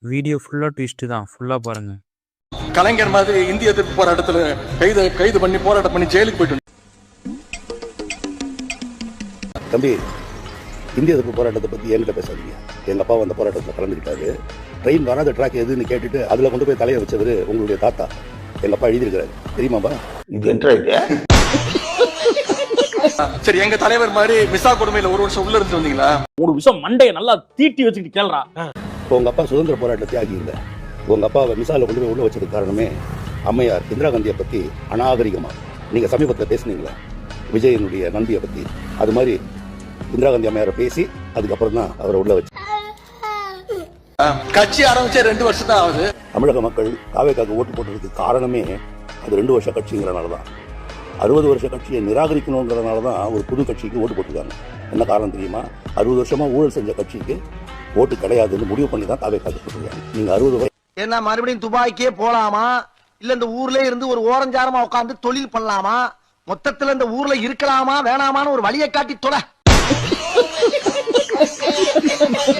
Video ஃபுல்லா twist தான். ஃபுல்லா பாருங்க. கலைஞர் மாதிரி இந்திய எதிர்ப்பு போராட்டத்துல கைது பண்ணி போராட்டம் பண்ணி ஜெயிலுக்கு போயிட்டு தம்பி, இந்திய எதிர்ப்பு போராட்டத்தை பற்றி என்கிட்ட பேசாதீங்க. எங்கள் அப்பா அந்த போராட்டத்தில் கலந்துக்கிட்டாரு. ட்ரெயின் வராத ட்ராக் எதுன்னு கேட்டுட்டு அதில் கொண்டு போய் தலையை வச்சவர் உங்களுடைய தாத்தா. எங்கள் அப்பா எழுதியிருக்கிறாரு, தெரியுமாப்பா? இது என்ன சரி, எங்க தலைவர் மாதிரி மிசா கொடுமையில 1 வருஷம் உள்ள இருந்து வந்தீங்களா? 3 விஷயம் மண்டையை நல்லா தீட்டி வச்சுக்கிட்டு கேள்றா. உங்கள் அப்பா சுதந்திர போராட்ட தியாகி இல்லை. உங்கள் அப்பாவை மிசால கொண்டு போய் உள்ள வச்சதுக்கு காரணமே அம்மையார் இந்திரா காந்தியை பற்றி அநாகரிகமாக நீங்கள் சமீபத்தில் பேசுனீங்களே, விஜயனுடைய நன்றியை பற்றி, அது மாதிரி இந்திரா காந்தி அம்மையாரை பேசி அதுக்கப்புறம் தான் அவரை உள்ள வச்சு. கட்சி ஆரம்பிச்சே 2 வருஷம் தான் ஆகுது. தமிழக மக்கள் தாவேக்காக்கு ஓட்டு போட்டதுக்கு காரணமே அது 2 வருஷ கட்சிங்கிறனால தான். 60 வருஷ கட்சியை நிராகரிக்கணுங்கிறதுனால தான் ஒரு புது கட்சிக்கு ஓட்டு போட்டுருக்காங்க. என்ன காரணம் தெரியுமா? 60 வருஷமா ஊழல் செஞ்ச கட்சிக்கு ஓட்டு கிடையாதுன்னு முடிவு பண்ணி தான் தாவேக்காக்கு போட்டுருக்காங்க. நீங்க 60 என்ன மறுபடியும் துபாய்க்கே போலாமா, இல்ல இந்த ஊர்ல இருந்து ஒரு ஓரஞ்சாரமா உட்காந்து தொழில் பண்ணலாமா, மொத்தத்துல இந்த ஊர்ல இருக்கலாமா வேணாமான்னு ஒரு வழியை காட்டி தொலை.